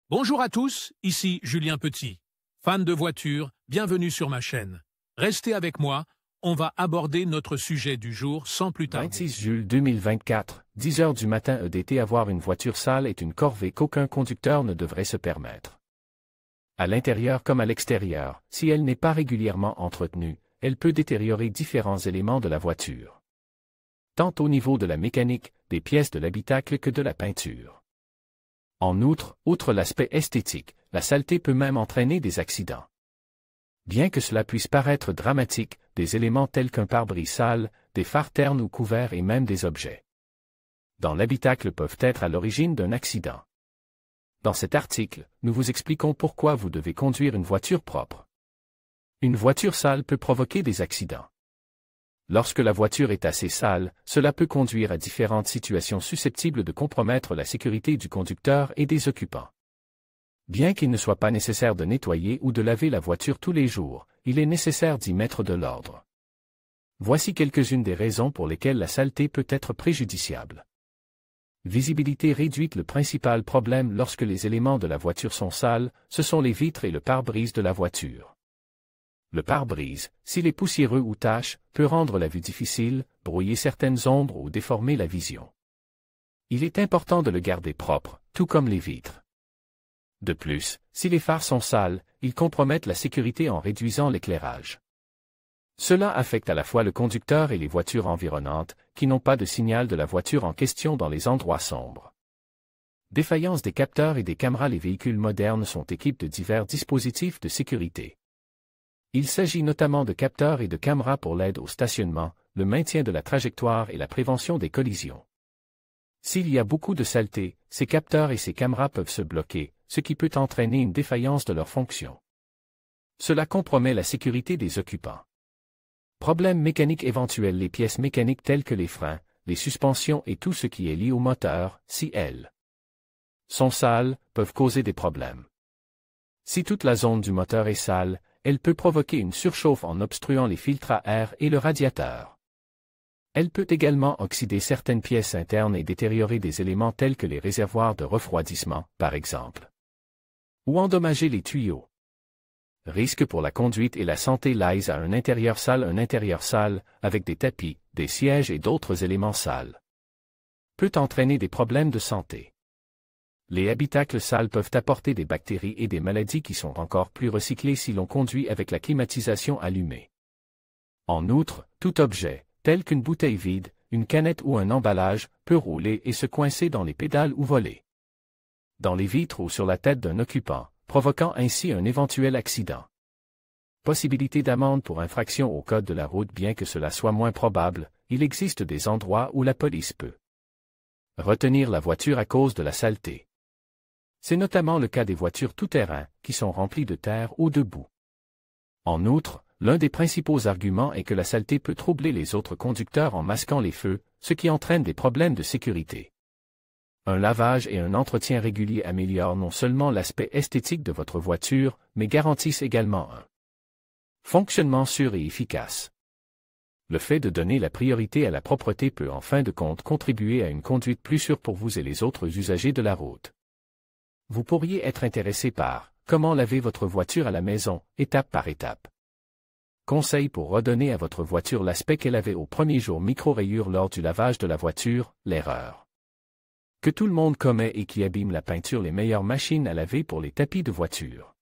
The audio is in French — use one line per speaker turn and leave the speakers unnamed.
Bonjour à tous, ici Julien Petit. Fan de voitures, bienvenue sur ma chaîne. Restez avec moi, on va aborder notre sujet du jour sans plus tarder.
26 juillet 2024, 10 heures du matin EDT. Avoir une voiture sale est une corvée qu'aucun conducteur ne devrait se permettre. À l'intérieur comme à l'extérieur, si elle n'est pas régulièrement entretenue, elle peut détériorer différents éléments de la voiture. Tant au niveau de la mécanique, des pièces de l'habitacle que de la peinture. En outre l'aspect esthétique, la saleté peut même entraîner des accidents. Bien que cela puisse paraître dramatique, des éléments tels qu'un pare-brise sale, des phares ternes ou couverts et même des objets dans l'habitacle peuvent être à l'origine d'un accident. Dans cet article, nous vous expliquons pourquoi vous devez conduire une voiture propre. Une voiture sale peut provoquer des accidents. Lorsque la voiture est assez sale, cela peut conduire à différentes situations susceptibles de compromettre la sécurité du conducteur et des occupants. Bien qu'il ne soit pas nécessaire de nettoyer ou de laver la voiture tous les jours, il est nécessaire d'y mettre de l'ordre. Voici quelques-unes des raisons pour lesquelles la saleté peut être préjudiciable. Visibilité réduite. Le principal problème lorsque les éléments de la voiture sont sales, ce sont les vitres et le pare-brise de la voiture. Le pare-brise, s'il est poussiéreux ou tache, peut rendre la vue difficile, brouiller certaines ombres ou déformer la vision. Il est important de le garder propre, tout comme les vitres. De plus, si les phares sont sales, ils compromettent la sécurité en réduisant l'éclairage. Cela affecte à la fois le conducteur et les voitures environnantes, qui n'ont pas de signal de la voiture en question dans les endroits sombres. Défaillance des capteurs et des caméras. Les véhicules modernes sont équipés de divers dispositifs de sécurité. Il s'agit notamment de capteurs et de caméras pour l'aide au stationnement, le maintien de la trajectoire et la prévention des collisions. S'il y a beaucoup de saleté, ces capteurs et ces caméras peuvent se bloquer, ce qui peut entraîner une défaillance de leur fonction. Cela compromet la sécurité des occupants. Problèmes mécaniques éventuels. Les pièces mécaniques telles que les freins, les suspensions et tout ce qui est lié au moteur, si elles sont sales, peuvent causer des problèmes. Si toute la zone du moteur est sale, elle peut provoquer une surchauffe en obstruant les filtres à air et le radiateur. Elle peut également oxyder certaines pièces internes et détériorer des éléments tels que les réservoirs de refroidissement, par exemple. Ou endommager les tuyaux. Risque pour la conduite et la santé. Lies à un intérieur sale, avec des tapis, des sièges et d'autres éléments sales, peut entraîner des problèmes de santé. Les habitacles sales peuvent apporter des bactéries et des maladies qui sont encore plus recyclées si l'on conduit avec la climatisation allumée. En outre, tout objet, tel qu'une bouteille vide, une canette ou un emballage, peut rouler et se coincer dans les pédales ou voler dans les vitres ou sur la tête d'un occupant, provoquant ainsi un éventuel accident. Possibilité d'amende pour infraction au code de la route. Bien que cela soit moins probable, il existe des endroits où la police peut retenir la voiture à cause de la saleté. C'est notamment le cas des voitures tout-terrain, qui sont remplies de terre ou de boue. En outre, l'un des principaux arguments est que la saleté peut troubler les autres conducteurs en masquant les feux, ce qui entraîne des problèmes de sécurité. Un lavage et un entretien régulier améliorent non seulement l'aspect esthétique de votre voiture, mais garantissent également un fonctionnement sûr et efficace. Le fait de donner la priorité à la propreté peut en fin de compte contribuer à une conduite plus sûre pour vous et les autres usagers de la route. Vous pourriez être intéressé par comment laver votre voiture à la maison, étape par étape. Conseils pour redonner à votre voiture l'aspect qu'elle avait au premier jour. Micro-rayures lors du lavage de la voiture, l'erreur que tout le monde commet et qui abîme la peinture. Les meilleures machines à laver pour les tapis de voiture